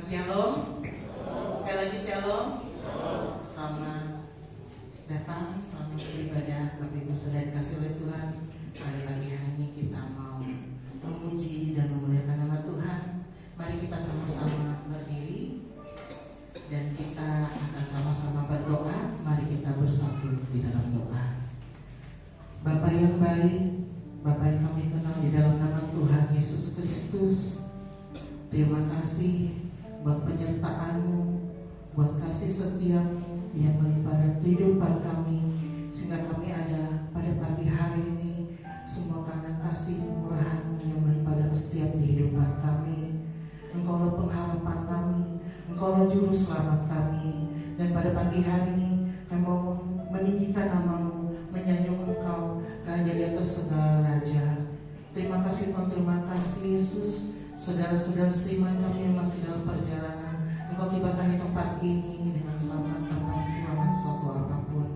Shalom. Sekali lagi shalom. Selamat datang, selamat beribadah Bapak Ibu Saudara dikasih oleh Tuhan. Pada pagi hari ini kita mau memuji dan memuliakan nama Tuhan. Mari kita sama-sama berdiri dan kita akan sama-sama berdoa. Mari kita bersatu di dalam doa. Bapa yang baik, Bapa yang kami kenal di dalam nama Tuhan Yesus Kristus, terima kasih buat penyertaan-Mu, buat kasih setia-Mu yang melimpah dalam kehidupan kami, sehingga kami ada pada pagi hari ini. Semua karena kasih murahan-Mu yang melimpah dalam setiap kehidupan kami. Engkaulah pengharapan kami, Engkaulah juru selamat kami. Dan pada pagi hari ini kami mau meninggikan nama-Mu, menyanjung Engkau, Raja di atas segala raja. Terima kasih Tuhan, terima kasih Yesus. Saudara-saudara seiman kami yang masih dalam perjalanan, Engkau tibakan di tempat ini dengan selamat tanpa kekurangan suatu apapun.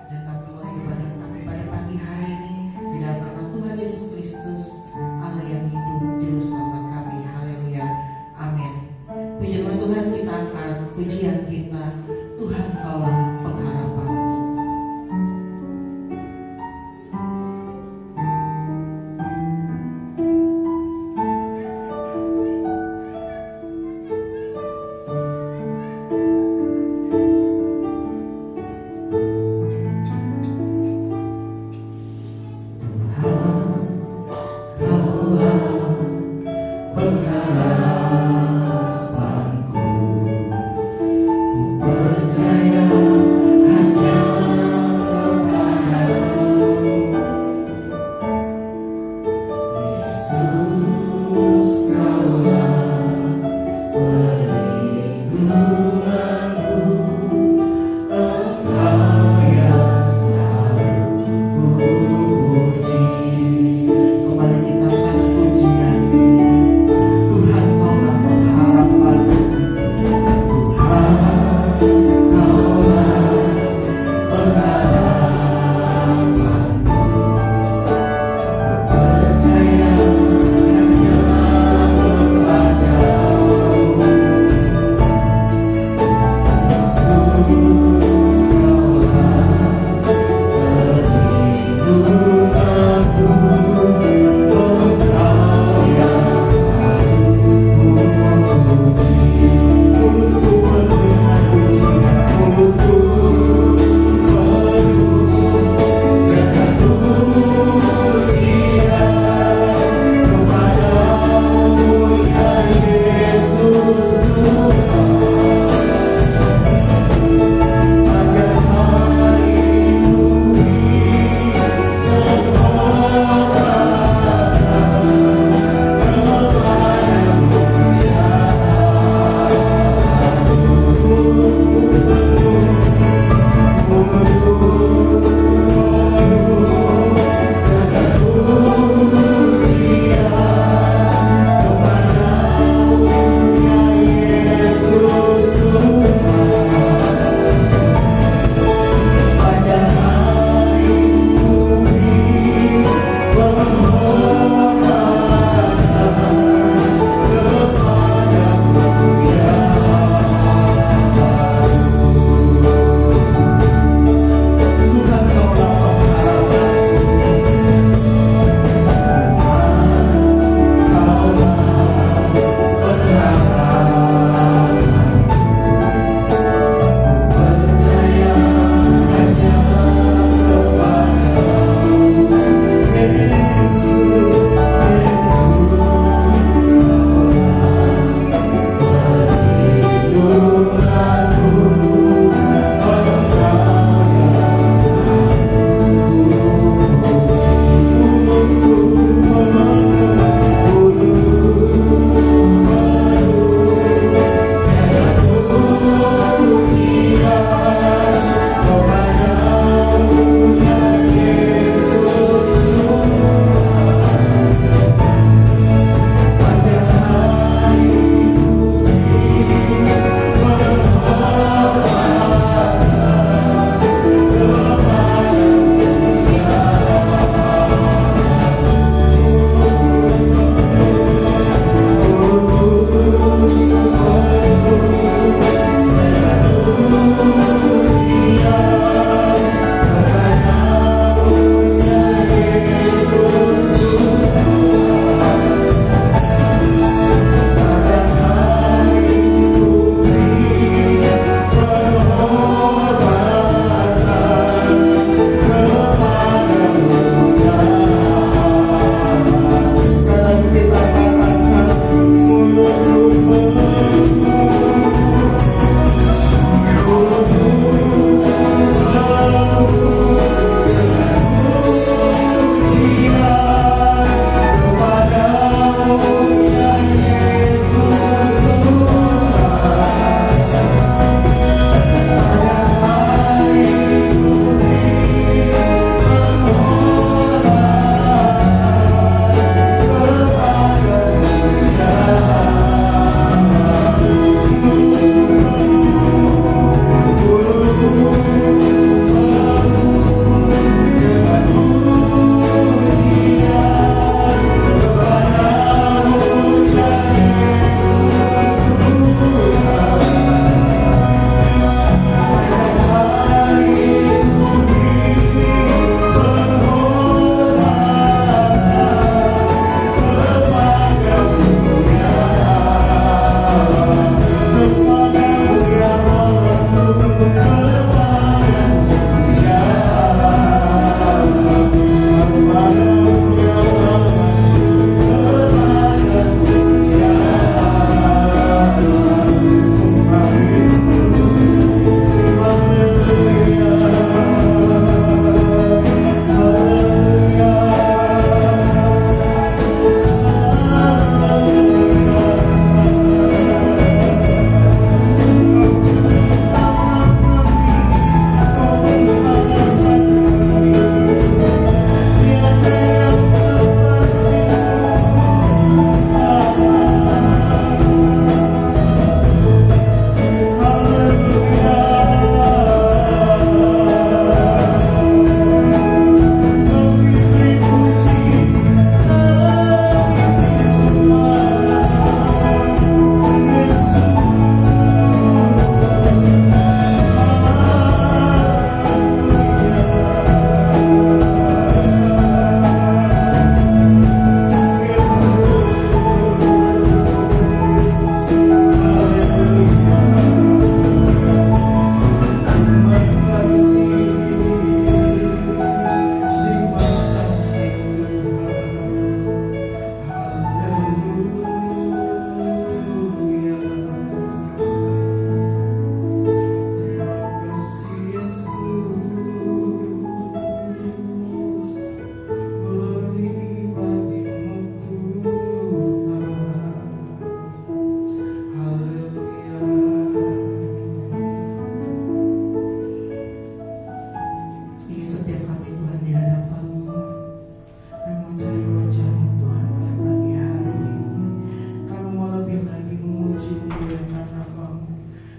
Dan kami mulai ibadah kami pada pagi hari ini di dalam nama Tuhan Yesus Kristus, Allah yang hidup, juru selamat kami. Haleluya, amin. Puji nama Tuhan, kita angkat pujian kita. Tuhan Kaulah pengharapan. Kembali kita pada pujian ini. Tuhan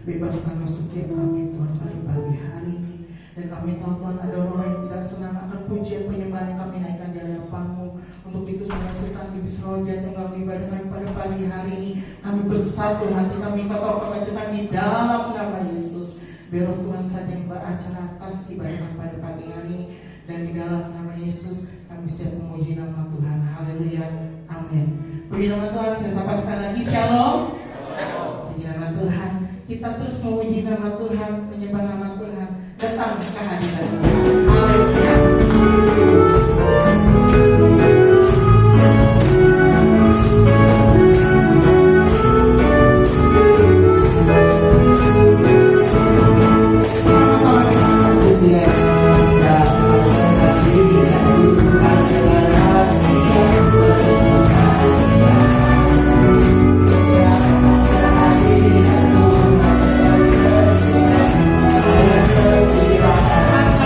Bebaskanlah setiap kami Tuhan pada pagi hari ini. Dan kami tahu Tuhan ada orang yang tidak senang akan pujian penyembahan yang kami naikkan di hadapan-Mu. Untuk itu Saudara Sultan Kudus Roja Tunggal ibadah kami pada pagi hari ini. Kami bersatu hati kami kotor pengajukan di dalam nama Yesus. Biar Tuhan saja yang beracara atas ibadah kami pada pagi hari ini. Dan di dalam nama Yesus kami siap memuji nama Tuhan. Haleluya. Amin. Puji nama Tuhan. Saya sapa sekali lagi. Shalom. Puji nama Tuhan. Kita terus memuji nama Tuhan, menyembah nama Tuhan. Datang ke hadirat Tuhan. Haleluya. Sama-sama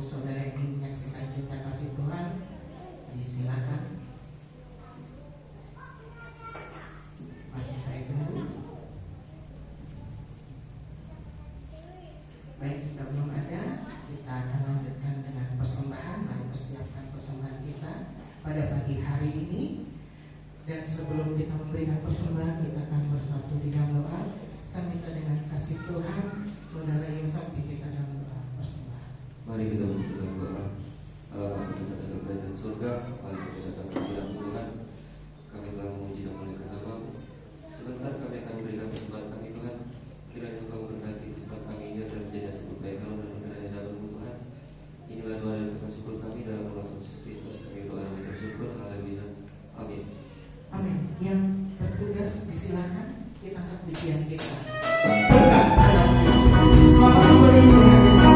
saudara yang ingin menyaksikan cinta kasih Tuhan, disilakan. Masih saya tunggu. Baik, jika belum ada, kita akan lanjutkan dengan persembahan. Mari persiapkan persembahan kita pada pagi hari ini. Dan sebelum kita memberikan persembahan, kita akan bersatu di dalam doa. Saya minta dengan kasih Tuhan, saudara yang sampai kita dalam doa persembahan. Mari kita bersatu dalam doa. Allah kami berkata dalam kerajaan surga, mari kita datang ke dalam Tuhan. Kami telah memuji dan memuliakan nama-Mu. Sebentar kami akan berikan persembahan kami Tuhan. Kiranya Engkau berkati persembahan kami ini akan menjadi sebut baik harum dan berkenan dalam Tuhan. Inilah doa dan ucapan syukur kami dalam nama Yesus Kristus. Kami doa dan ucap syukur. Haleluya. Amin. Amin. Yang bertugas disilakan kita angkat pujian kita. Selamat memberi Tuhan Yesus.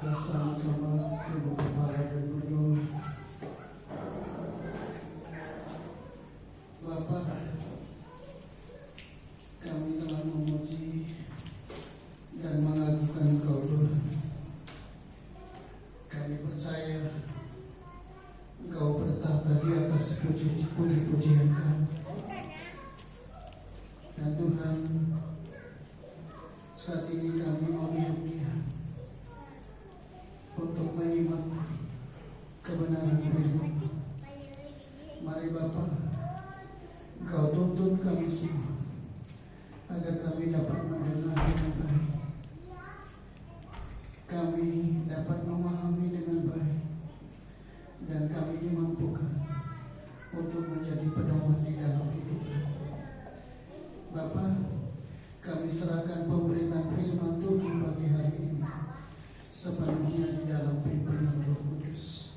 Kita sama-sama tunduk kepala dan berdoa. Bapa, kami telah memuji dan mengagungkan Engkau Tuhan. Kami percaya Engkau bertahta di atas puji-pujian kami. Dan Tuhan, saat ini kami mau duduk diam untuk menyimak kebenaran firman. Mari Bapa, Engkau tuntun kami semua agar kami dapat mendengar dengan baik, kami dapat memahami dengan baik, dan kami dimampukan untuk menjadi pedoman di dalam hidup kami. Bapa, kami serahkan pemberitaan firman Tuhan pagi hari ini sepenuhnya di dalam pimpinan Roh Kudus,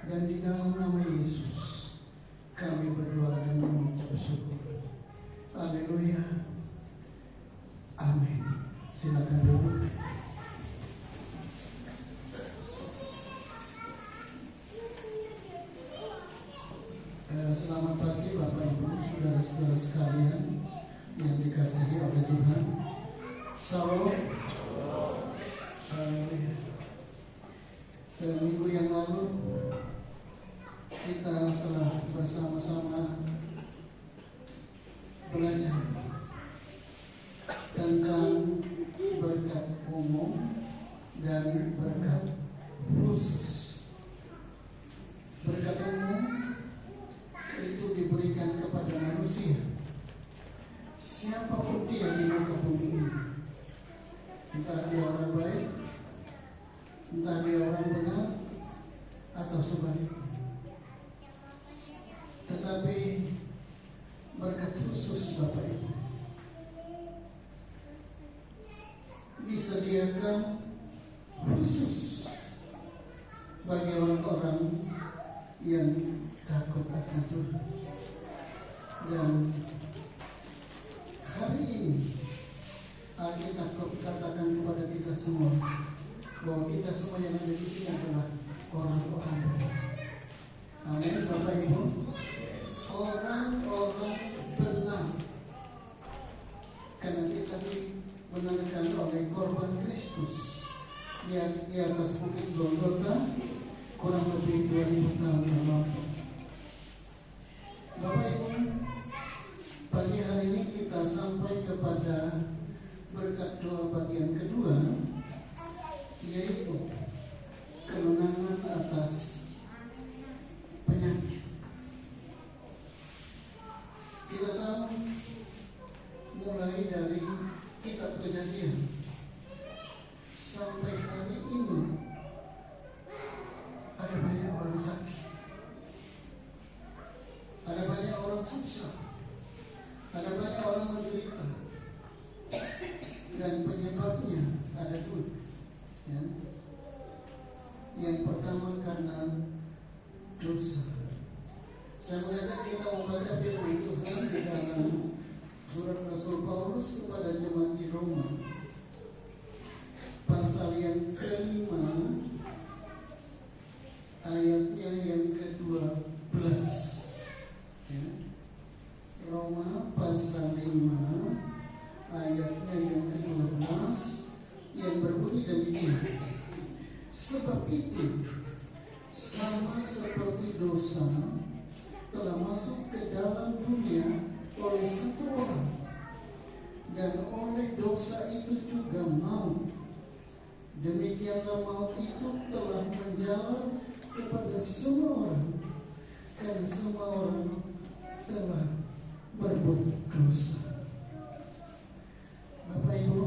dan di dalam nama Yesus kami berdoa dan mengucap syukur. Haleluya. Amin. Silakan duduk. Selamat pagi Bapak Ibu, saudara-saudara sekalian yang dikasihi oleh Tuhan. Salam. Haleluya. Minggu yang lalu kita telah bersama-sama belajar tentang berkat umum dan berkat khusus. Berkat umum itu diberikan kepada manusia, siapapun dia di muka bumi ini, entah dia orang baik, entah dia orang benar, atau sebaliknya. Tetapi berkat khusus Bapak Ibu disediakan khusus bagi orang-orang yang takut akan Tuhan. Dan hari ini Alkitab katakan kepada kita semua bahwa kita semua yang ada di sini adalah orang-orang benar. Amin Bapak Ibu. Orang-orang benar, karena kita dimenangkan oleh korban Kristus di atas bukit Golgota kurang lebih 2000 tahun yang lalu. Bapak Ibu, pagi hari ini kita sampai kepada berkat doa bagian kedua, yaitu kemenangan atas penyakit. Kita tahu mulai dari kitab Kejadian sampai hari ini ada banyak orang sakit, ada banyak orang susah, ada banyak orang menderita, dan penyebabnya ada dua. Ya. Yang pertama karena dosa. Saya mengajak kita membaca firman Tuhan di dalam surat Rasul Paulus kepada jemaat di Roma, pasal yang ke-5 ayatnya yang ke-12. Ya. Roma pasal 5 ayatnya yang ke-12 yang berbunyi demikian. Sebab itu sama seperti dosa telah masuk ke dalam dunia oleh satu orang, dan oleh dosa itu juga maut. Demikianlah maut itu telah menjalar kepada semua orang, karena semua orang telah berbuat dosa. Bapak Ibu,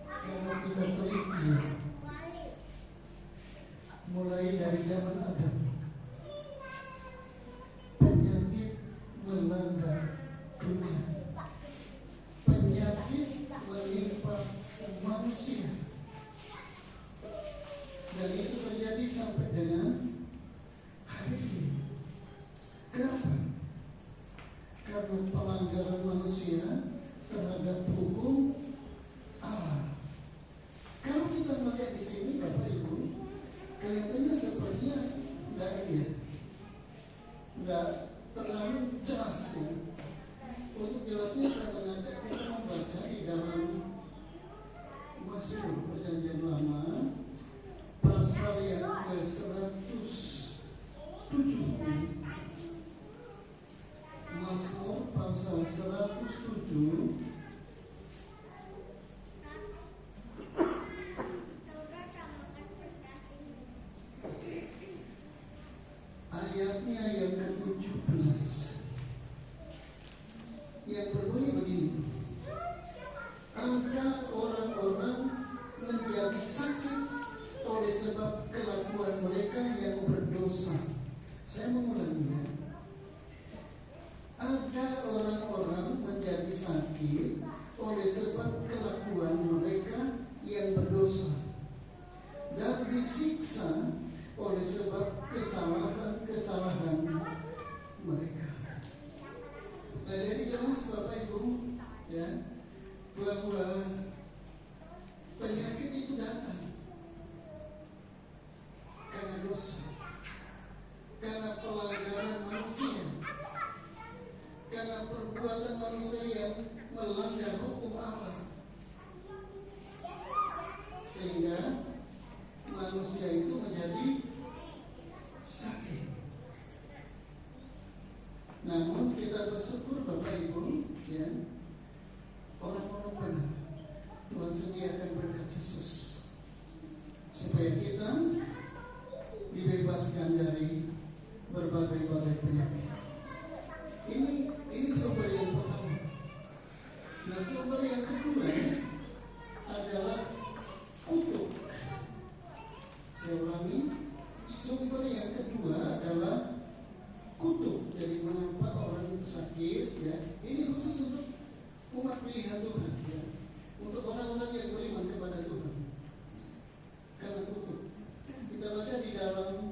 kalau kita teliti mulai dari zaman Adam, penyakit melanda dunia, penyakit menimpa manusia, dan itu terjadi sampai dengan hari ini. Kenapa? Karena pelanggaran manusia terhadap hukum Allah. Kalau kita melihat sebab kelakuan mereka yang berdosa. Saya mengulanginya. Ada orang-orang menjadi sakit oleh sebab kelakuan mereka yang berdosa, dan disiksa oleh sebab kesalahan-kesalahan mereka. Nah, jadi jelas Bapak Ibu, ya, bahwa penyakit itu datang karena dosa, karena pelanggaran manusia, karena perbuatan manusia yang melanggar hukum Allah, sehingga manusia itu menjadi sakit. Namun kita bersyukur Bapak Ibu, ya, orang-orang benar, Tuhan sediakan berkat khusus supaya kita dibebaskan dari berbagai-bagai penyakit. Ini sumber yang pertama. Nah, sumber yang kedua adalah kutuk. Saya ulangi, sumber yang kedua adalah kutuk. Jadi mengapa orang itu sakit, ya? Ini khusus untuk umat pilihan Tuhan, ya, untuk orang-orang yang beriman kepada Tuhan. Karena kutuk. Kita baca di dalam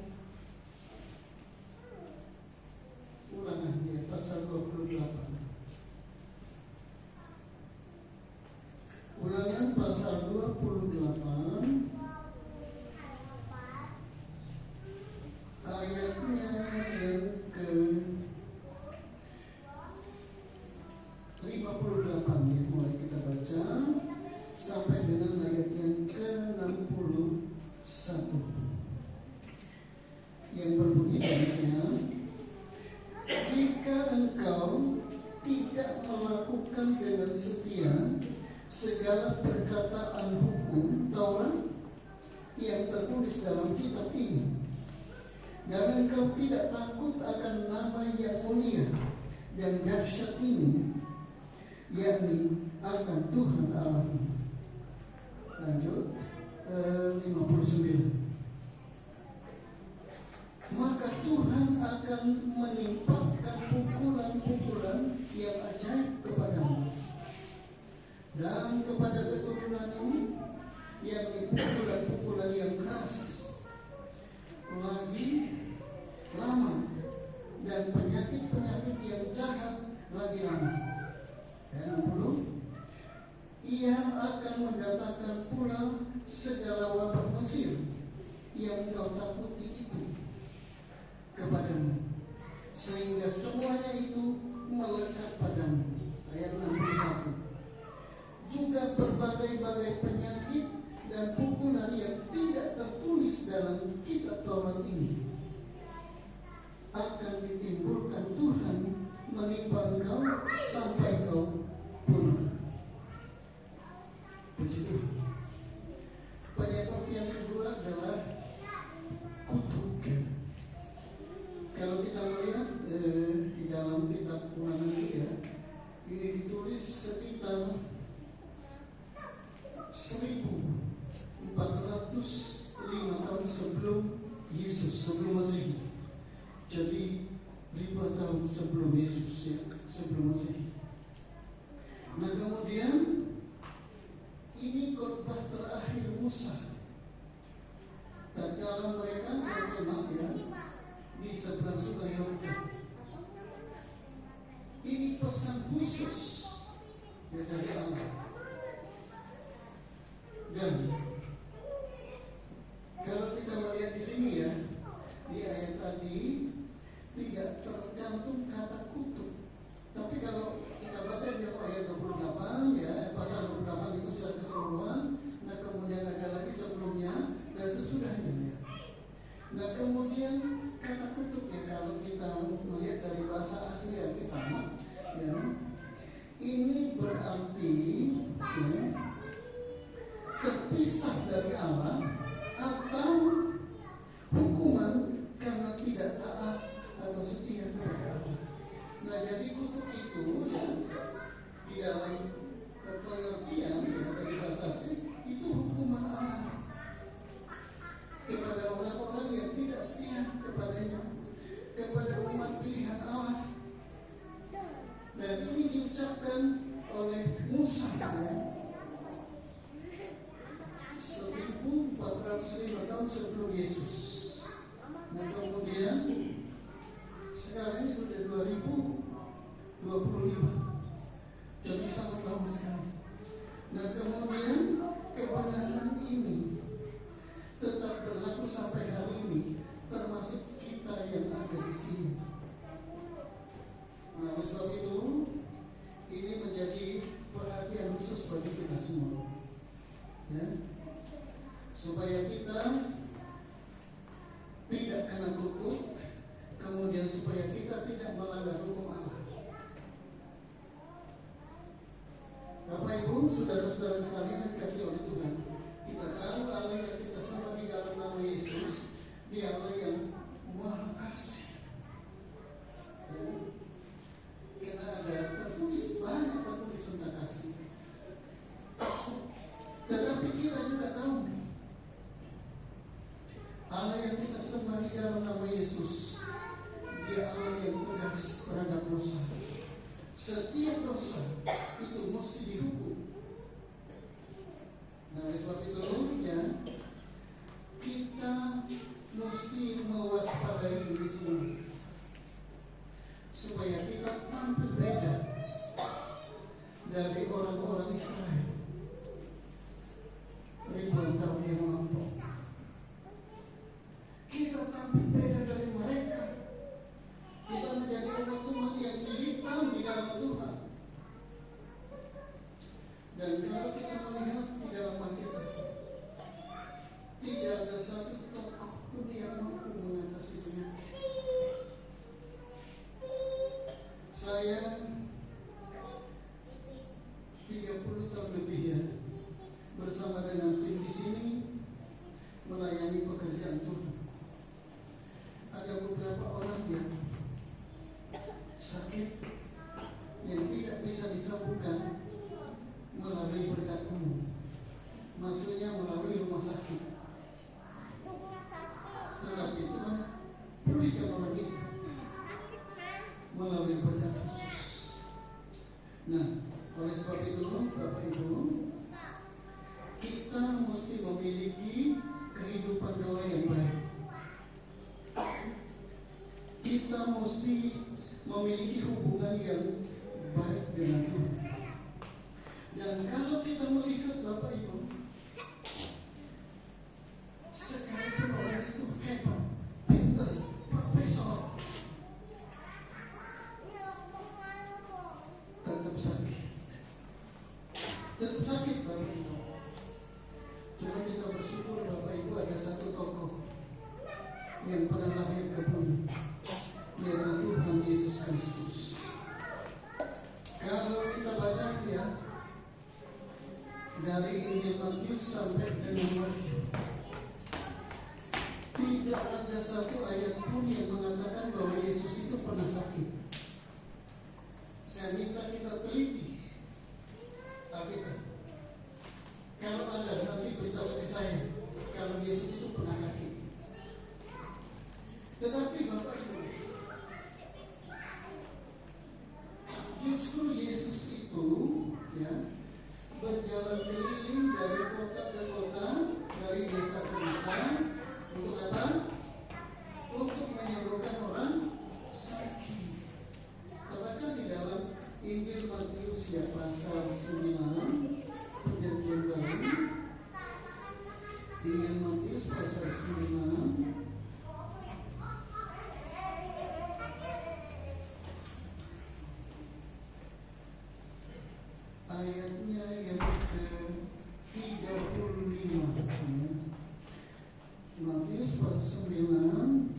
Ulangan, ya, pasal 28. Ulangan pasal 28 ayatnya yang ke 58, ya, mulai kita baca sampai dengan ayat yang ke 61 yang berbunyi demikian: jika engkau tidak melakukan dengan setia segala perkataan hukum Taurat yang tertulis dalam kitab ini, dan engkau tidak takut akan nama yang mulia dan dahsyat ini, yakni akan Tuhan Allahmu. Lanjut 59. Maka Tuhan akan menimpakan pukulan-pukulan yang ajaib kepadamu dan kepada keturunanmu, yakni pukulan-pukulan yang keras lagi lama, dan penyakit-penyakit yang jahat lagi lama. 60. Ia akan mendatangkan pula segala wabah Mesir yang kau takuti itu kepadamu, sehingga semuanya itu melekat padamu. Ayat 61. Juga berbagai-bagai penyakit dan pukulan yang tidak tertulis dalam kitab Taurat ini akan ditimbulkan Tuhan menimpa engkau sampai kau punah. Puji Tuhan. Penyebab yang kedua adalah kutuk. Kalau kita melihat di dalam kitab Ulangan ini, ya, ini ditulis sekitar 1405 tahun sebelum Yesus, sebelum Masehi. Jadi 5 tahun sebelum Yesus, ya, sebelum Masehi. Nah, kemudian ini khotbah terakhir Musa. Dan kalau mereka berkemah, ya, di seberang sungai Yordan. Ini pesan khusus, ya, dari Allah. Dan kalau kita melihat di sini, ya, di ayat tadi tidak tercantum kata kutuk. Tapi kalau kita baca di ayat 28, ya, pasal 28 itu secara keseluruhan. Nah, kemudian ada lagi sebelumnya dan sesudahnya, ya. Nah, kemudian kata kutuk, ya, kalau kita melihat dari bahasa asli yang pertama, ya, ini berarti, ya, terpisah dari Allah atau hukuman karena tidak taat atau setia kepada Allah. Nah, jadi kutuk itu, ya, di dalam pengertian, ya, dari bahasa asli itu hukuman Allah. tahun sebelum Yesus. Nah kemudian sekarang ini sudah 2025, jadi sangat lama sekali. Nah kemudian kebenaran ini tetap berlaku sampai hari ini, termasuk kita yang ada di sini. Nah oleh sebab itu ini menjadi perhatian khusus bagi kita semua, ya, supaya kita tidak kena kutuk, kemudian supaya kita tidak melanggar hukum Allah. Bapak Ibu, saudara-saudara sekalian yang dikasihi oleh Tuhan, kita tahu Allah yang kita sembah di dalam nama Yesus, Dia Allah yang Maha Kasih. Karena ada tertulis, banyak tertulis tentang kasih. Tetapi kita juga tahu Allah yang kita sembah di dalam nama Yesus, Dia Allah yang tegas terhadap dosa. Setiap dosa itu mesti dihukum. Nah, oleh sebab itu, ya, kita mesti mewaspadai ini semua, supaya kita tampil beda dari orang-orang Israel ribuan tahun yang lampau. Kita tampil beda dari mereka. Kita menjadi umat-umat yang hitam di dalam Tuhan. Dan kalau kita melihat di dalam Alkitab, tidak ada satu tokoh pun yang mampu mengatasi penyakit. Saya 30 tahun lebih, ya, bersama dengan tim di sini melayani pekerjaan Tuhan. Ada beberapa orang yang sakit yang tidak bisa disembuhkan melalui berkat umum, maksudnya melalui rumah sakit. Tetapi Tuhan pulihkan orang itu melalui berkat khusus. Nah, oleh sebab itu, Bapak Ibu, kita mesti memiliki kehidupan doa yang baik. Kita mesti memiliki hubungan yang baik dengan Tuhan. Dan kalau kita melihat, Bapak Ibu, sekalipun orang itu hebat, pintar, profesor, tetap sakit. Tetap sakit, Bapak Ibu. Cuma kita bersyukur, Bapak Ibu, ada satu tokoh yang pernah lahir ke bumi, yaitu Tuhan Yesus Kristus. Kalau kita baca, ya, dari Injil Matius sampai dengan Wahyu, tidak ada satu ayat pun yang mengatakan bahwa Yesus itu pernah sakit. Saya minta kita teliti Alkitab. Kalau Anda nanti beritahu ke saya kalau Yesus itu pernah sakit. Tetapi Bapak Ibu, justru Yesus itu, ya, berjalan keliling dari kota ke kota, dari desa ke desa. Untuk apa? Untuk menyembuhkan orang sakit. Kita baca di dalam Injil Matius, ya, pasal 9, perjanjian baru. Injil Matius pasal 9. Ayatnya yang ke-35, ya. Matius pasal 9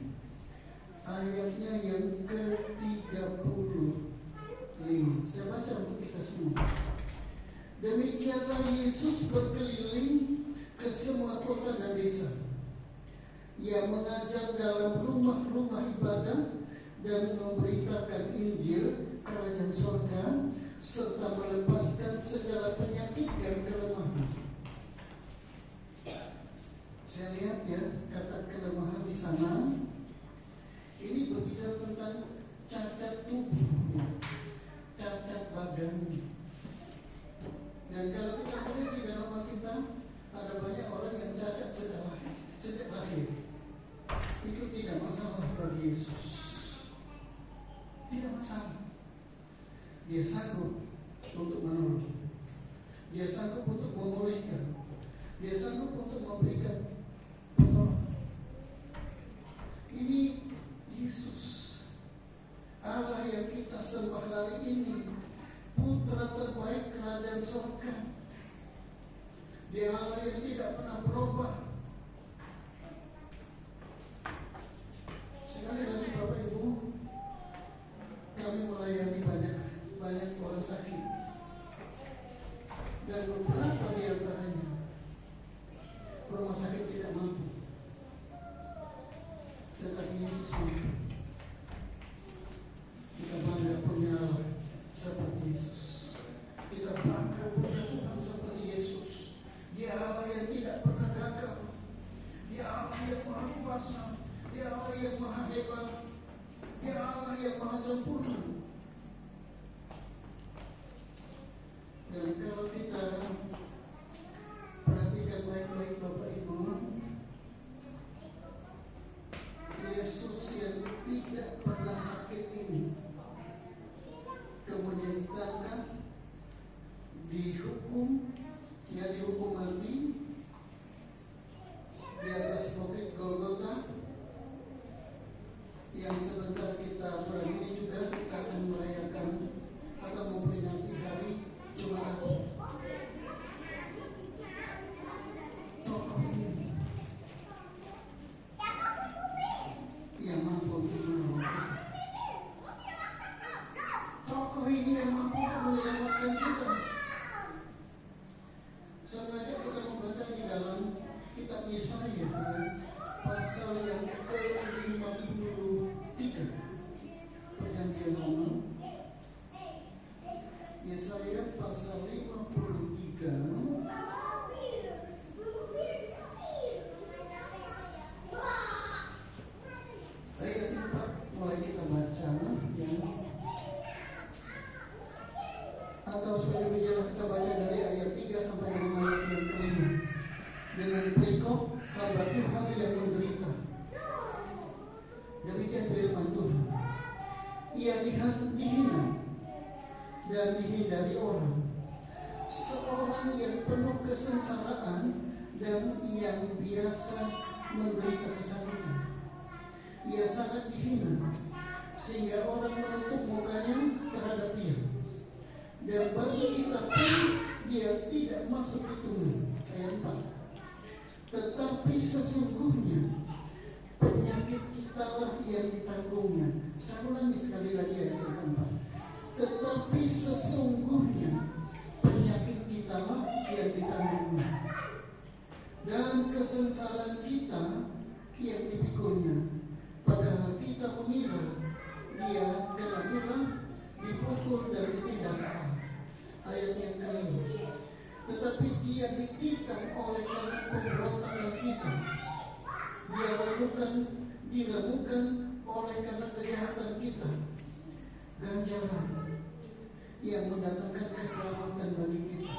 ayatnya yang ke-35. Saya baca untuk kita semua. Demikianlah Yesus berkeliling ke semua kota dan desa. Ia mengajar dalam rumah-rumah ibadah dan memberitakan Injil Kerajaan Surga, serta melepaskan segala penyakit dan kelemahan. Saya lihat, ya, kata kelemahan di sana ini berbicara tentang cacat tubuh, ya, cacat badan. Dan kalau kita melihat di dalam Alkitab, ada banyak orang yang cacat sejak lahir. Itu tidak masalah bagi Yesus. Tidak masalah. Dia sanggup untuk menolong. Dia sanggup untuk memulihkan. Dia sanggup untuk memberikan pertolongan. Ini Yesus, Allah yang kita sembah hari ini, putra terbaik kerajaan surga. Dia Allah yang tidak pernah berubah. Sekali lagi Bapak Ibu, kami melayani banyak orang sakit, dan beberapa di antaranya rumah sakit tidak mampu, tetapi Yesus mampu. Kita bangga punya Allah seperti Yesus. Kita bangga punya Tuhan seperti Yesus. Dia Allah yang tidak pernah gagal. Dia Allah yang maha kuasa. Dia Allah yang maha hebat. Dia Allah yang maha sempurna. Dan kalau kita perhatikan baik-baik Bapak Ibu, Yesus yang tidak pernah sakit ini kemudian ditangkap, dihukum mati di atas bukit Golgota, yang sebentar kita ini juga kita akan merayakan atau memperingati hari Jumat Agung. Tokoh ini yang mampu untuk menolong kita. Tokoh ini yang mampu untuk menyelamatkan kita. Sengaja kita membaca di dalam kitab Yesaya pasal yang ke-53 Perjanjian Lama. Yesaya pasal 53 ayat 4 mulai kita baca ya. Atau sebagai bicara kita baca dari ayat 3 sampai dengan ayat yang kelima. Dengan perikop hamba Tuhan yang menderita. Demikian firman Tuhan. Ia dihina dan dihindari orang. Seorang yang penuh kesengsaraan dan yang biasa menderita kesakitan. Ia sangat dihina sehingga orang menutup mukanya terhadap dia. Dan bagi kita pun dia tidak masuk hitungan. Ayat 4. Tetapi sesungguhnya penyakit kitalah yang ditanggungnya. Saya ulangi sekali lagi ayat keempat. Tetapi sesungguhnya penyakit kitalah yang ditanggungnya, dan kesengsaraan kita yang dipikulnya. Padahal kita mengira dia kena tulah, dipukul dan ditindas Allah. Ayat yang kelima. Tetapi dia ditikam oleh karena pemberontakan kita. Dia diremukan oleh karena kejahatan kita. Ganjaran yang mendatangkan keselamatan bagi kita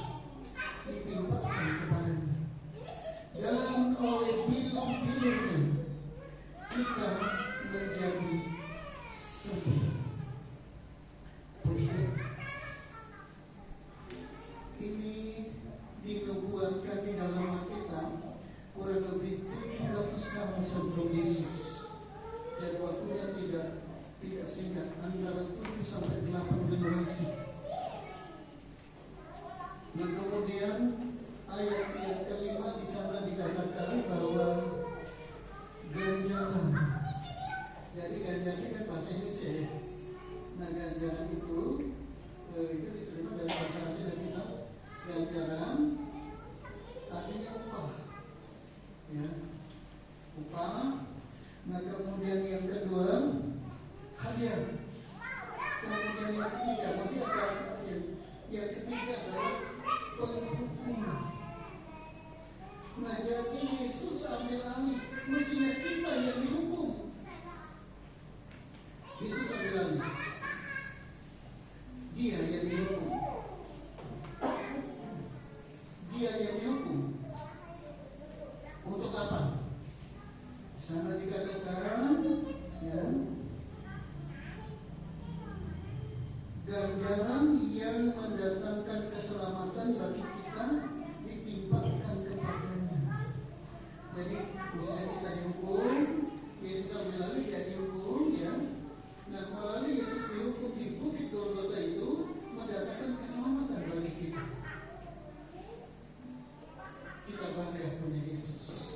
ditimpakan kepadanya. Dan oleh bilung-bilungnya kita menjadi sembuh. Puji Tuhan. Ini dinubuatkan di dalam Alkitab kurang lebih 700 tahun sebelum Yesus. Dan waktunya tidak singkat, antara 7 sampai 8 generasi. Dan kemudian ayat yang kelima di sana dikatakan bahwa ganjaran. Jadi ganjaran kan bahasa Indonesia ya. Nah ganjaran itu diterima dari bahasa asing dan kita. Ganjaran artinya upah, ya, upah. Nah kemudian yang kedua hadiah. Kemudian yang ketiga masih ada yang ketiga adalah penghukuman. Nah jadi Yesus ambil alih, mestinya kita yang dihukum. Yesus ambil alih, dia yang dihukum. Dia yang dihukum. Untuk apa? Sana dikatakan, ya, ganjaran yang mendatangkan keselamatan bagi kita ditimpakan kepadanya. Jadi misalnya kita dihukum, Yesus ambil alih jadi dihukum, ya. Nah, melalui Yesus dihukum di bukit Golgota itu mendatangkan keselamatan bagi kita. Kita bangga punya Yesus.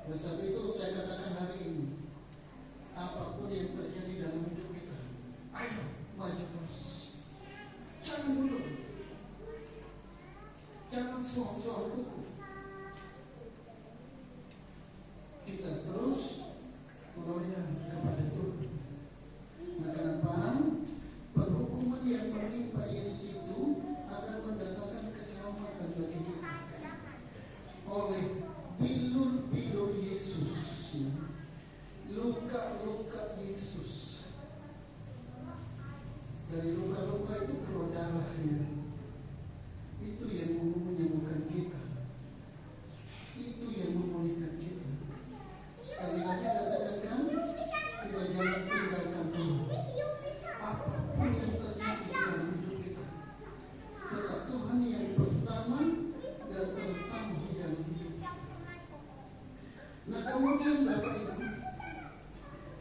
Oleh sebab itu saya katakan hari ini, apapun yang terjadi dalam hidup kita, ayo maju terus, jangan mundur, jangan soal kuku. Kita terus meloyak kepada Tuhan. Nah, kenapa? Penghukuman yang menimpa Yesus itu akan mendatangkan keselamatan bagi kita. Oleh bilur-bilur Yesus, ya, luka-luka Yesus. Dari luka-luka itu keluar darahnya. Itu yang menyembuhkan kita. Itu yang memulihkan kita. Sekali lagi saya katakan, kita jangan tinggalkan Tuhan. Apapun yang terjadi dalam hidup kita, tetap Tuhan yang pertama dan terutama di dalam hidup kita. Nah, kemudian Bapak Ibu,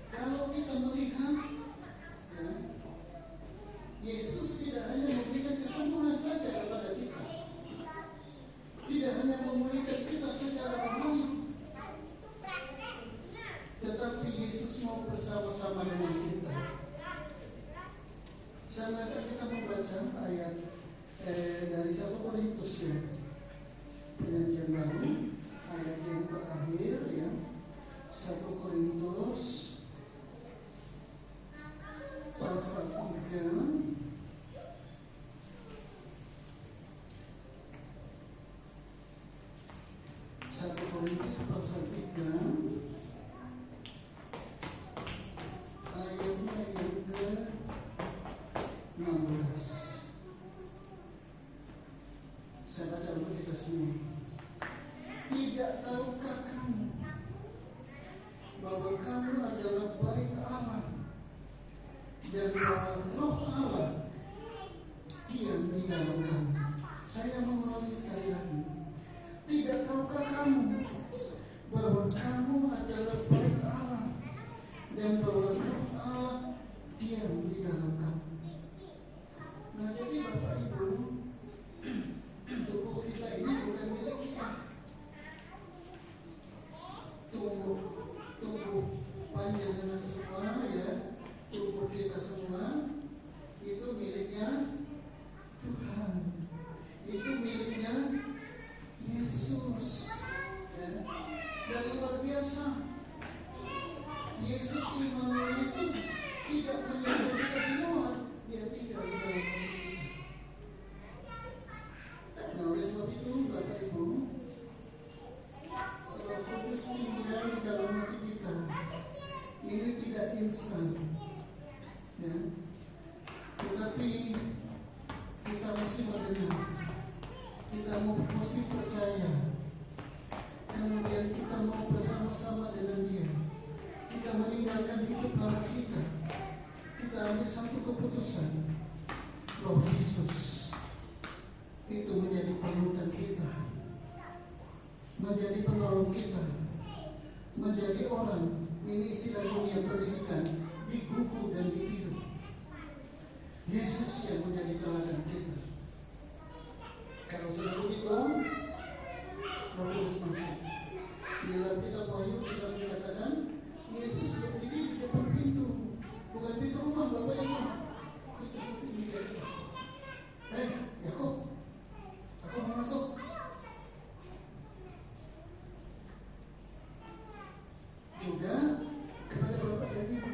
kalau kita melihat, ya, Yesus tidak hanya memberikan kesembuhan saja kepada kita, tidak hanya memulihkan kita secara rohani, tetapi Yesus mau bersama-sama dengan kita. Sana kita membaca ayat dari 1 Korintus, ya, Perjanjian Baru, ayat yang terakhir, ya, 1 Korintus pasal 3. 1 Korintus pasal 3 ayatnya yang ke-16. Saya baca untuk kita semua. Tidak tahukah kamu bahwa kamu adalah bait Allah dan bahwa Roh Allah diam di dalam kamu? Saya mengulangi sekali lagi. Tidak tahukah kamu bahwa kamu adalah bait Allah dan bahwa Roh Allah diam di dalam kamu? Nah, jadi Bapak Ibu, tubuh kita ini bukan milik kita. Tubuh panjenengan semua, ya, tubuh kita semua itu miliknya Tuhan. Itu miliknya Yesus, ya. Dan luar biasa, Yesus Immanuel itu tidak menyembah kita di luar, dia tinggal di dalam kita. Nah, oleh sebab itu Bapak Ibu, Roh Kudus tinggal di dalam hati kita. Ini tidak instan, ya. Tetapi kita mesti mendengar, kita mesti percaya, kemudian kita mau bersama-sama dengan Dia. Kita meninggalkan hidup lama kita. Kita ambil satu keputusan, bahwa Yesus itu menjadi panutan kita, menjadi penolong kita, menjadi orang, ini istilah dunia pendidikan, dikuku dan ditiru. Yesus yang menjadi teladan kita. Kalau sudah begitu, Roh Kudus masuk. Di dalam kitab Wahyu bisa dikatakan, Yesus berdiri di depan pintu, bukan pintu rumah Bapak Ibu, pintu dia kita. Yakub, aku mau masuk. Juga kepada Bapak dan Ibu,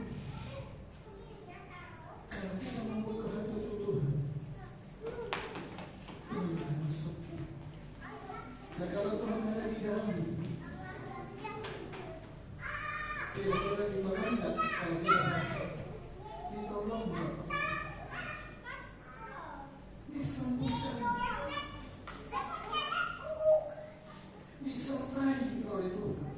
kalau kita membuka hati untuk Tuhan, Tuhan akan masuk. Nah, kalau Tuhan ada di dalam, tidak boleh dimarahin. Kalau kita sakit, ditolong Bapak, disembuhkan, disertai oleh Tuhan.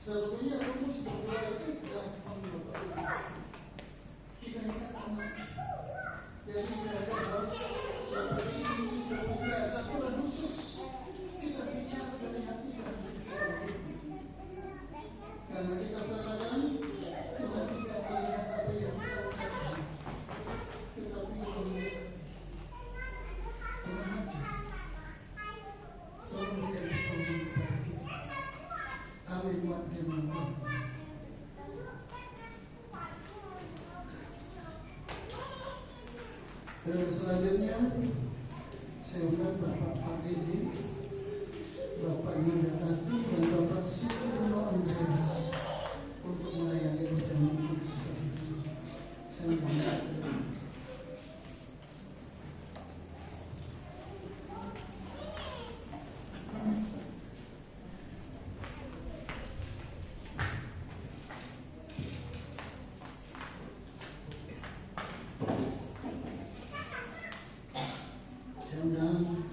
Sebetulnya rumus berdua itu gampang Bapak Ibu. Kita ingat anak. Jadi tidak harus seperti ini, seperti ada aturan khusus. Kita bicara dari hati dan pikiran. Karena kita terkadang kita tidak melihat apa yang kita katakan, tetapi kita melihat dengan hati. Tolong berikan pertolongan kepada kita. Amin buat firman Tuhan. Selanjutnya saya undang Bapak Fadili, Bapak Yudha Kasih dan Bapak Sukarno Andreas untuk melayani perjamuan kudus kali ini. Saya undang.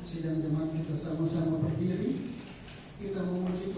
Sidang jemaat kita sama-sama berdiri, kita memuji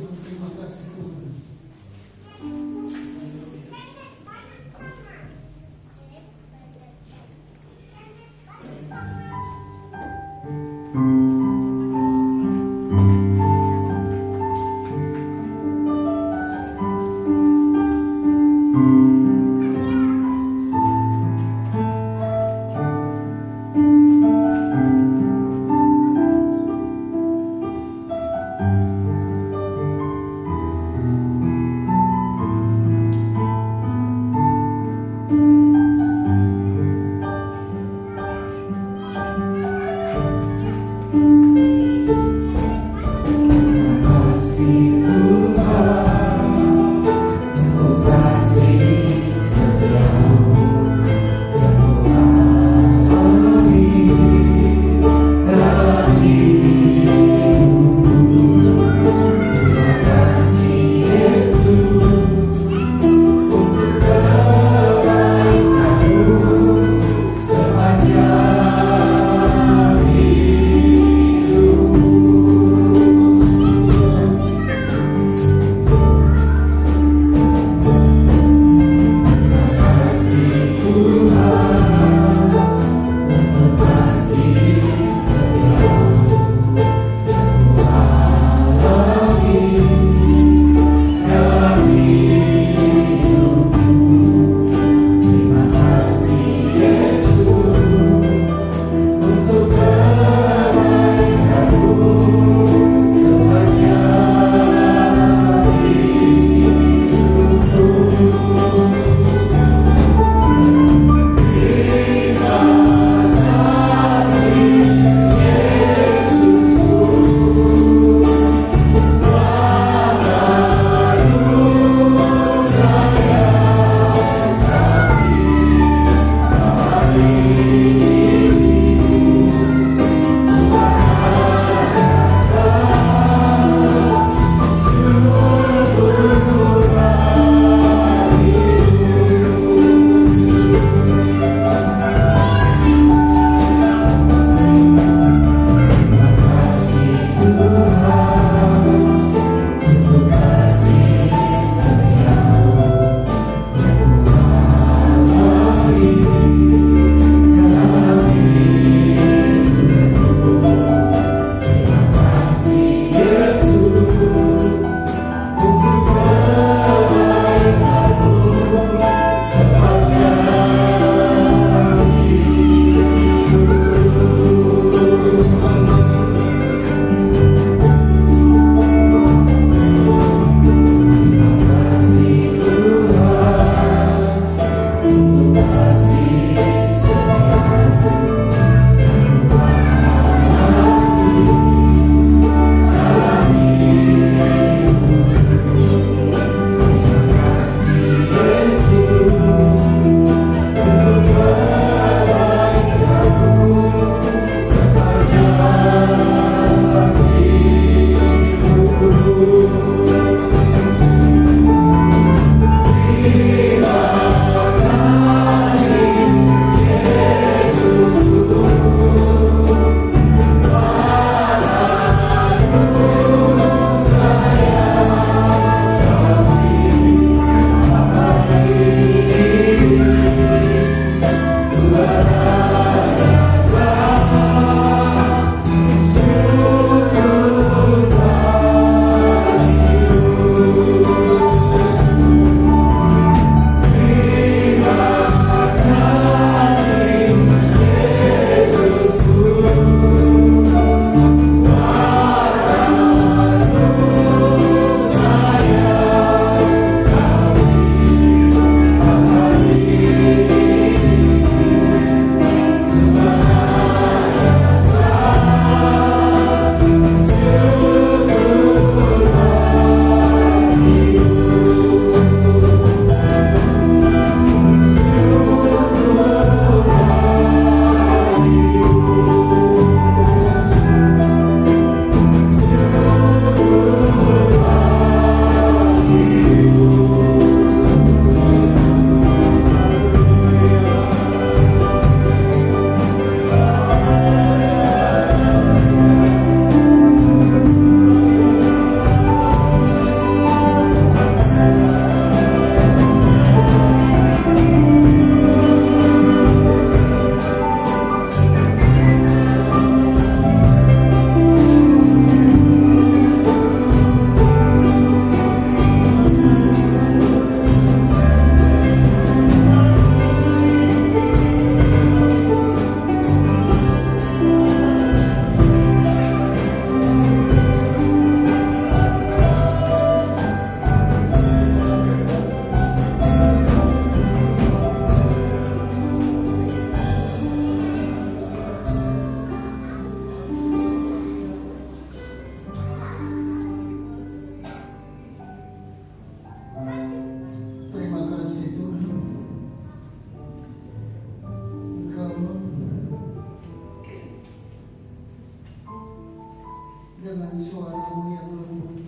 suara-Mu yang lembut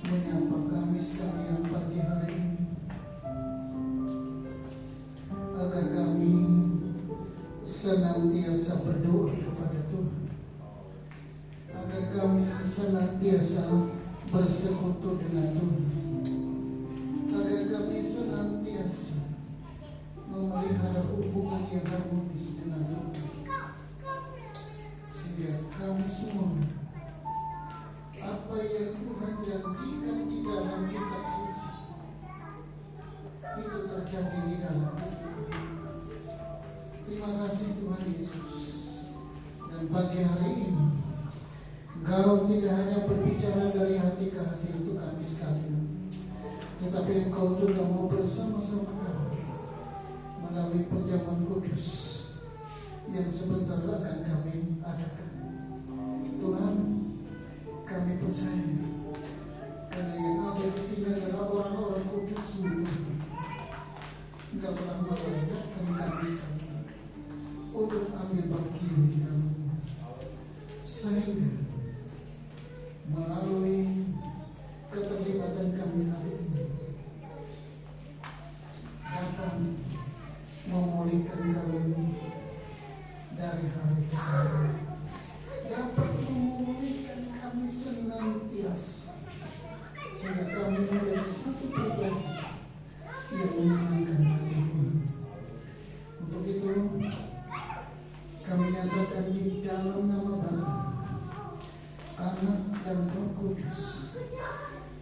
menyapa kami sekalian pagi hari ini, agar kami senantiasa berdoa kepada Tuhan, agar kami senantiasa bersekutu dengan Tuhan, agar kami senantiasa memelihara hubungan yang harmonis dengan Tuhan, sehingga kami semua apa yang Tuhan janjikan di dalam kitab suci itu terjadi di dalam hidup kami. Terima kasih Tuhan Yesus. Dan pagi hari ini Engkau tidak hanya berbicara dari hati ke hati untuk kami sekalian, tetapi Engkau juga mau bersama-sama kami melalui perjamuan kudus yang sebentar akan kami adakan. Tuhan, kami percaya karena yang ada di sini adalah orang-orang kudus-Mu. Engkau telah melayakan kami sekalian untuk ambil bagian di dalamnya, sehingga melalui keterlibatan kami hari ini dapat memulihkan kami dari hari ke hari, dapat memulihkan kami senantiasa, sehingga kami menjadi satu pribadi yang menyenangkan hati Tuhan. Untuk itu kami nyatakan di dalam nama Bapa, Anak dan Roh Kudus,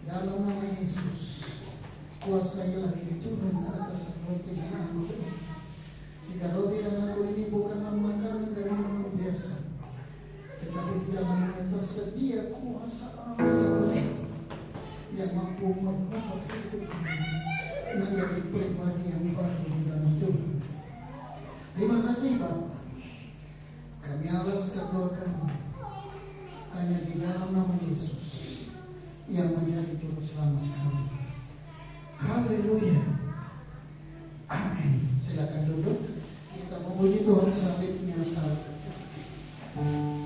dalam nama Yesus, kuasailah Tuhan atas roti dan anggur ini, sehingga roti dan anggur ini bukanlah makanan dari orang biasa, tetapi di dalamnya tersedia kuasa Allah yang besar, yang mampu merubah hidup kami menjadi pribadi yang baru di dalam Tuhan. Terima kasih Bapa. Kami alaskan doa kami hanya di dalam nama Yesus yang menjadi juru selamat kami. Haleluya. Amin. Silakan duduk. Kita memuji Tuhan sambil menyesal. Salibnya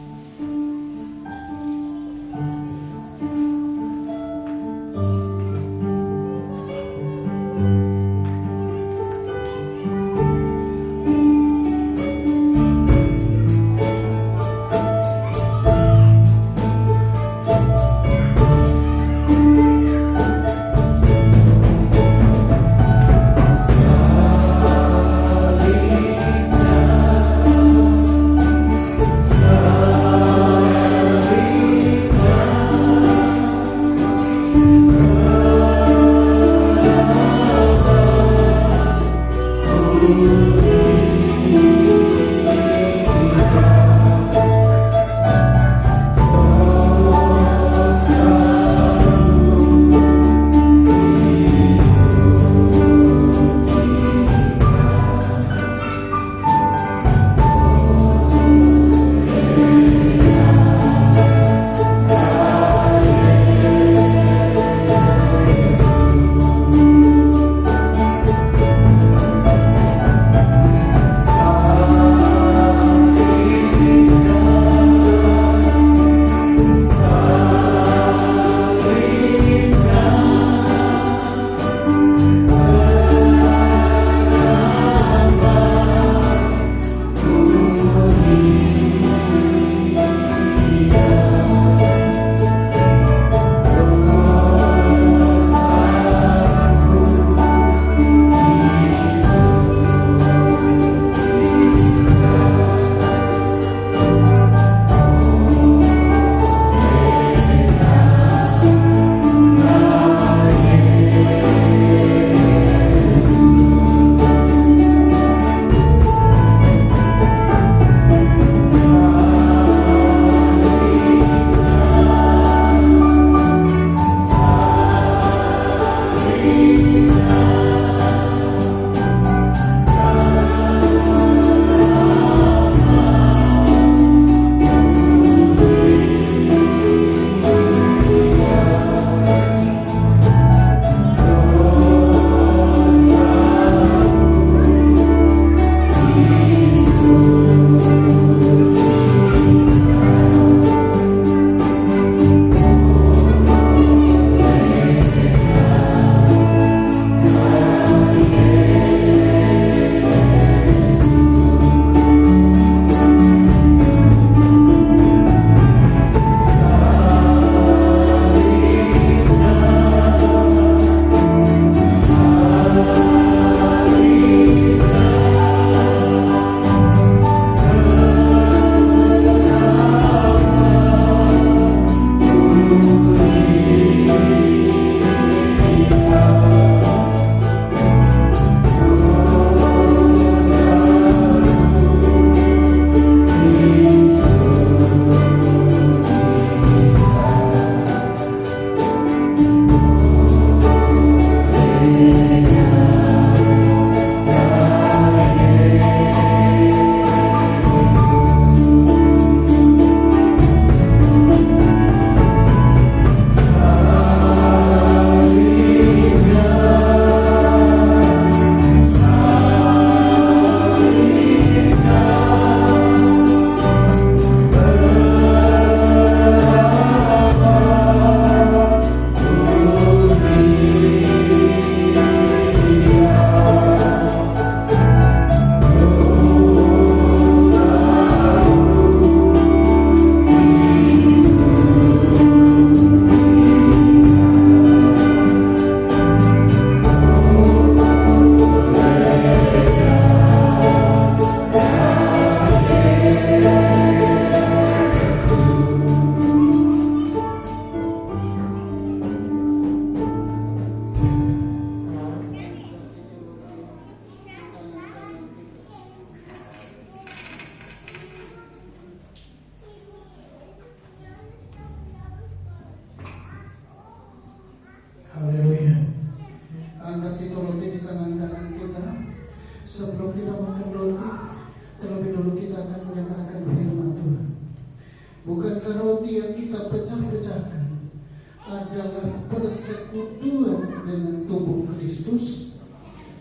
persekutuan dengan tubuh Kristus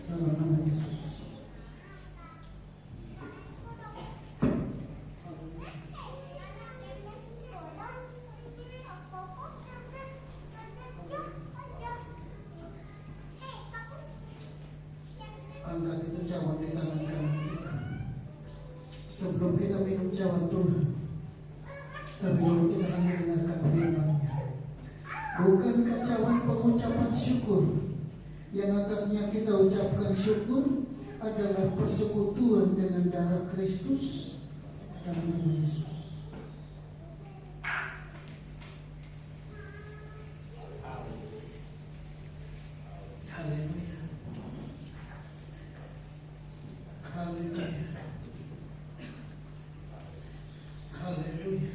dalam nama Yesus. Angkat itu cawan di tangan kanan kita. Sebelum kita minum cawan Tuhan, terlebih dahulu kita akan mendengarkan firman-Nya. Bukankah cawan pengucapan syukur yang atasnya kita ucapkan syukur adalah persekutuan dengan darah Kristus dalam nama Yesus. Haleluya. Haleluya. Haleluya.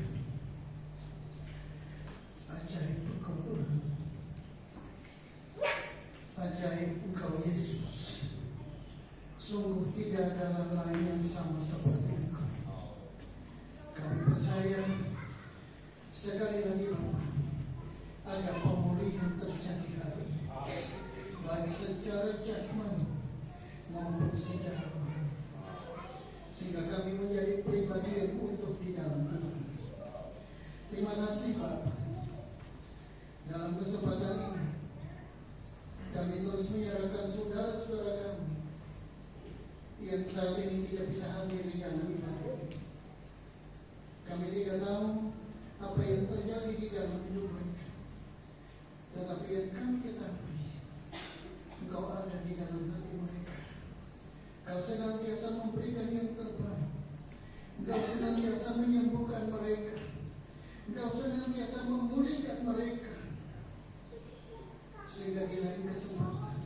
Ajaib Engkau Tuhan. Ajaib Engkau Yesus. Sungguh tidak ada lain yang sama seperti Engkau. Kami percaya sekali lagi Bapa, ada pemulihan terjadi hari ini, baik secara jasmani maupun secara rohani, sehingga kami menjadi pribadi yang utuh di dalam Tuhan. Terima kasih Bapak. Dalam kesempatan ini kami terus menyerahkan saudara-saudara kami yang saat ini tidak bisa hadir di dalam ibadah ini. Kami tidak tahu apa yang terjadi di dalam hidup mereka, tetapi yang kami ketahui, Engkau ada di dalam hati mereka. Kau senantiasa memberikan yang terbaik. Engkau senantiasa menyembuhkan mereka. Engkau senantiasa memulihkan mereka, sehingga di lain kesempatan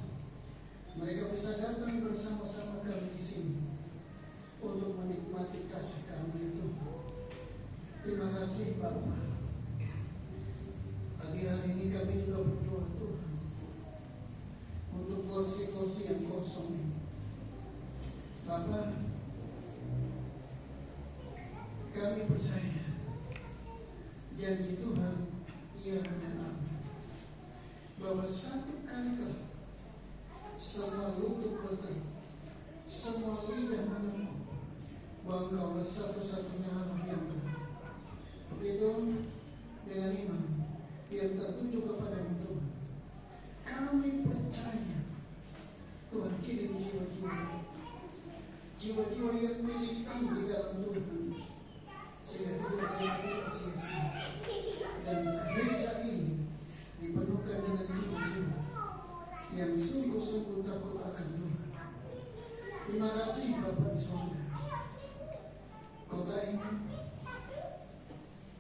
mereka bisa datang bersama-sama kami di sini untuk menikmati kasih kami itu. Terima kasih Bapa. Pagi hari ini kami juga berdoa Tuhan untuk kursi-kursi yang kosong ini. Bapa, kami percaya janji Tuhan iya dan amin, bahwa satu kali kelak semua lutut berteriak, semua lidah mengaku bahwa Engkaulah satu-satunya Allah yang benar. Begitu dengan iman yang tertuju kepada Tuhan, kami percaya Tuhan kirim jiwa-jiwa yang militan di dalam Tuhan, sehingga hidup mereka tidak sia-sia, dan gereja ini dipenuhkan dengan jiwa-jiwa yang sungguh-sungguh takut akan Tuhan. Terima kasih Bapak di surga. Kota ini,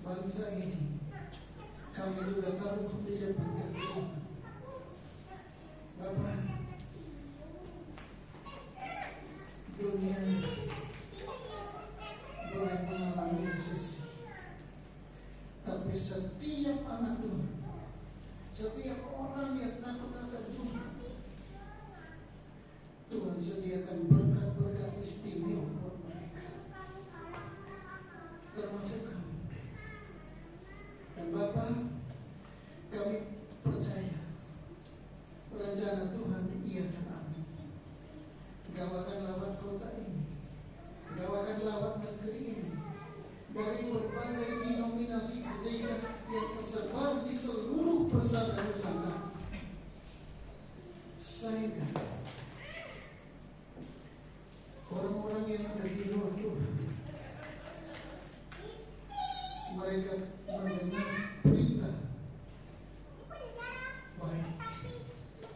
bangsa ini, kami juga taruh di depan Tuhan. Bapak, dunia boleh mengalami resesi, tapi setiap anak Tuhan, setiap orang yang takut akan Tuhan, Tuhan sediakan berkat-berkat istimewa buat mereka, termasuk kami. Dan Bapa, kami percaya rencana Tuhan iya dan amin. Engkau akan lawat kota ini, Engkau akan lawat negeri ini, dari berbagai denominasi gereja yang tersebar di seluruh persatuan Nusantara, sehingga orang-orang yang ada di luar Tuhan, mereka mendengar berita baik,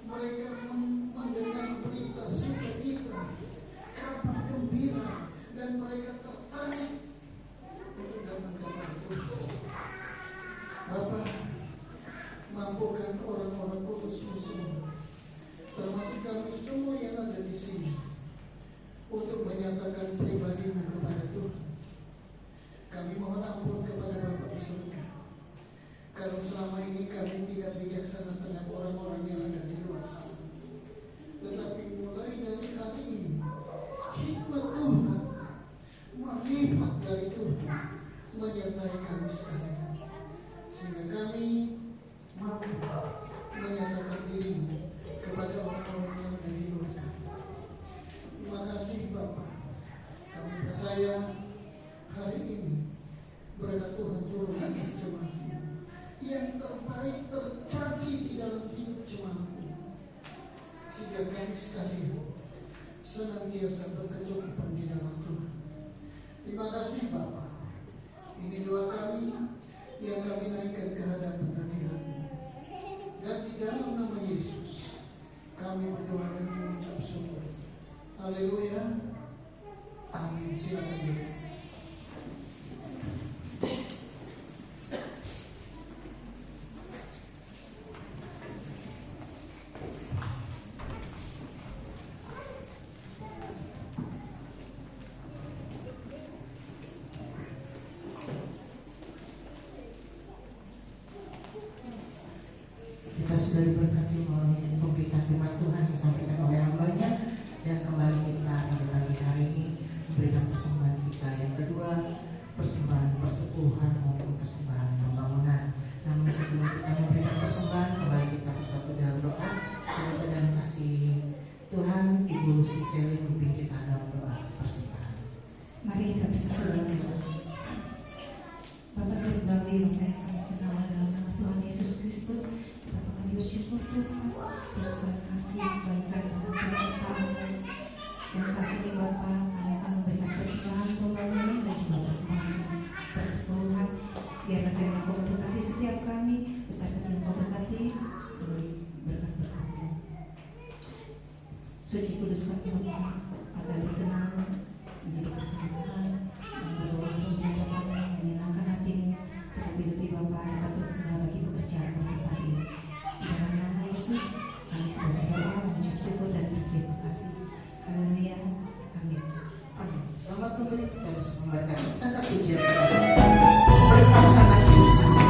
mereka mendengar berita sukacita, kabar gembira, dan mereka tertarik untuk datang kepada Tuhan. Bapa, mampukan orang-orang kudus-Mu semua, termasuk kami semua yang ada di sini, untuk menyatakan pribadi-Mu kepada Tuhan. Kami mohon ampun kepada Bapa di surga, kalau selama ini kami tidak bijaksana terhadap orang-orang yang ada di luar sana. Tetapi mulai dari hari ini, hikmat Tuhan, melihat dari Tuhan menyertai kami sekalian, sehingga kami mampu menyatakan dirimu kepada orang-orang yang ada di luar kami. Terima kasih Bapa. Kami percaya hari ini berkat Tuhan turun atas jemaat yang terbaik terjadi di dalam hidup jemaat, sehingga kami sekalian senantiasa berkecukupan di dalam Tuhan. Terima kasih Bapa. Ini doa kami yang kami naikkan ke hadapan hadirat-Mu. Dan di dalam nama Yesus kami berdoa dan mengucap syukur. Haleluya. Amin. Silakan duduk. Kita sudah diberkati oleh pemberitaan firman Tuhan yang disampaikan oleh hambanya, dan kembali kita pada pagi hari ini memberikan persembahan kita yang kedua, persembahan persetubuhan maupun persembahan pembangunan. Namun sebelum kita memberikan persembahan, kembali kita bersatu dalam doa. Semoga dalam kasih Tuhan, Ibu Lucy Selly memimpin kita dalam doa persembahan. Mari kita bersatu dalam doa. Bapa Surgawi yang kami kenal dalam nama Tuhan Yesus Kristus, kita akan bersyukur Tuhan atas kasih kebaikan dan keberkatan-Mu. Dan saat ini Bapa, kami akan memberikan persembahan pembangunan dan juga persembahan persepuluhan. Biar Engkau memberkati setiap kami, besar kecil Engkau berkati, beri berkat-berkat-Mu. Suci kuduskan Bapa, agar dikenal menjadi persembahan yang berdoa pembenaran menyenangkan hatimu, tetapi lebih Bapa dapat berguna bagi pekerjaan hari ini. Di dalam nama Yesus kami sudah berdoa, mengucap syukur dan berterima kasih. Haleluya. Amin. Amin. Selamat memberi, terus memberkati. Tanda pujian kepada berkatkan hati bersama.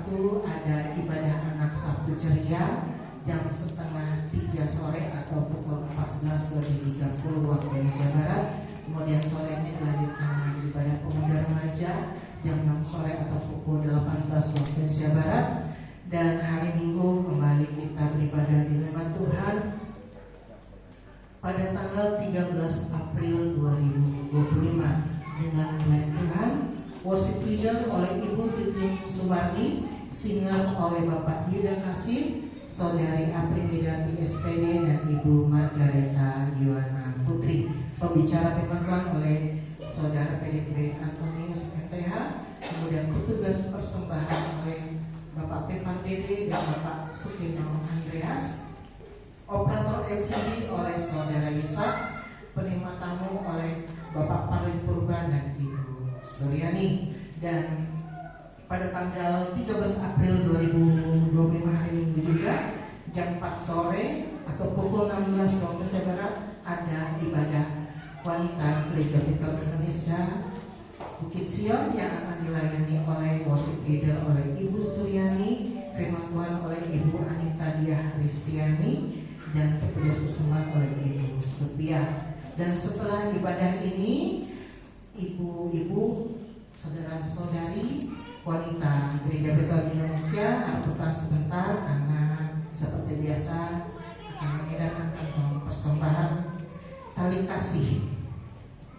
Sabtu ada ibadah anak Sabtu ceria jam setengah 3 sore atau pukul 14:30 waktu Indonesia Barat. Kemudian sorenya dilanjutkan dengan ibadah pemuda remaja jam 6 sore atau pukul 18 waktu Indonesia Barat. Dan hari Minggu kembali kita beribadah di rumah Tuhan pada tanggal 13 April 2025 dengan pelayan Tuhan, worship leader oleh Ibu Titin Suwarni, singer oleh Bapak Yuda Kasim, Saudari Apri Midarti SPD, dan Ibu Margareta Yohana Putri. Pembicara firman Tuhan oleh Saudara PDP Antonius MTH, kemudian petugas persembahan oleh Bapak Pepan Dede dan Bapak Sukino Andreas, operator LCD oleh Saudara Yusak, penerima tamu oleh Bapak Parlin Purban dan Ibu Suryani. Dan pada tanggal 13 April 2025 hari Minggu juga jam 4 sore atau pukul 16 waktu Indonesia Barat ada ibadah wanita Gereja Bethel Indonesia Bukit Sion yang akan dilayani oleh worship leader oleh Ibu Suryani, firman Tuhan oleh Ibu Anita Diah Kristiani, dan petugas persembahan oleh Ibu Supia. Dan setelah ibadah ini, ibu-ibu, saudara-saudari, wanita Gereja Bethel Indonesia harus bertahan sebentar karena seperti biasa akan mengedarkan kantong persembahan tali kasih.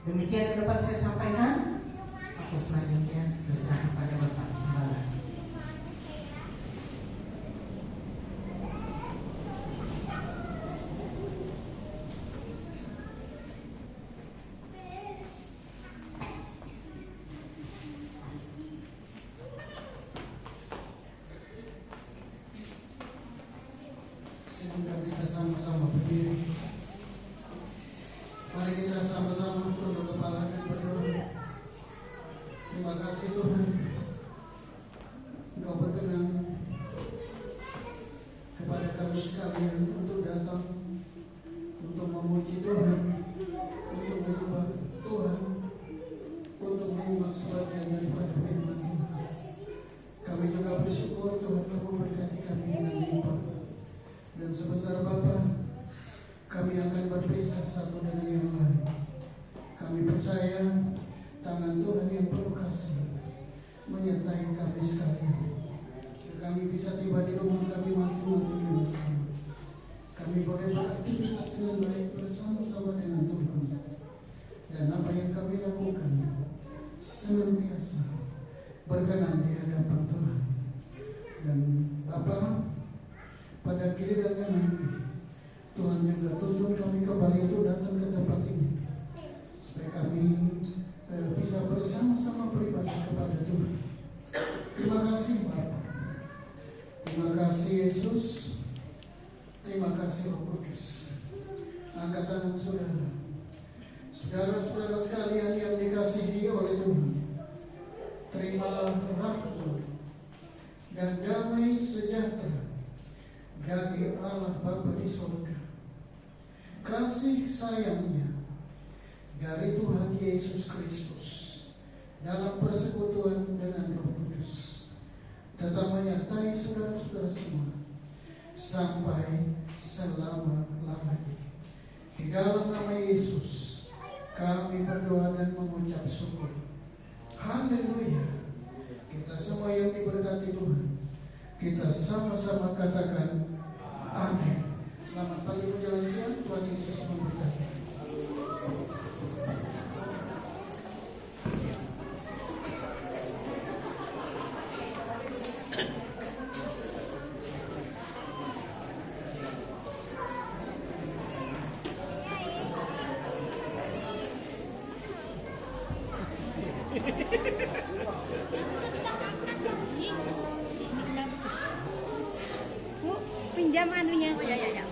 Demikian yang dapat saya sampaikan. Selanjutnya seserah kepada Bapak Gembala. Sehingga kita sama-sama berdiri. Mari kita sama-sama tunduk kepala dan berdoa. Terima kasih Tuhan, Engkau berkenan kepada kami sekalian untuk datang, untuk memuji Tuhan, untuk menyembah Tuhan, untuk menyimak sebagian daripada firman-Nya. Kami juga bersyukur Tuhan telah memberkati kami dengan limpah. Dan sebentar Bapa, kami akan berpisah satu dengan yang lain. Kami percaya tangan Tuhan yang penuh kasih menyertai kami sekalian. Kami bisa tiba di rumah kami masing-masing dengan selamat. Kami boleh beraktivitas dengan baik bersama-sama dengan Tuhan. Dan apa yang kami lakukan senantiasa berkenan di hadapan Tuhan. Dan Bapa, pada gilirannya nanti Tuhan juga tuntun kami kembali untuk datang ke tempat ini, supaya kami bisa bersama-sama beribadah kepada Tuhan. Terima kasih Bapa, terima kasih Yesus, terima kasih Roh Kudus. Angkat tangan saudara, saudara-saudara sekalian yang dikasihi oleh Tuhan. Terimalah rahmat dan damai sejahtera dari Allah Bapa di surga, kasih sayangnya dari Tuhan Yesus Kristus dalam persekutuan dengan Roh Kudus tetap menyertai saudara-saudara semua sampai selama-lamanya. Di dalam nama Yesus kami berdoa dan mengucap syukur. Haleluya. Kita semua yang diberkati Tuhan, kita sama-sama katakan amin. Selamat pagi menjelang siang, Tuhan Yesus memberkati. Pinjam anunya. Oh ya.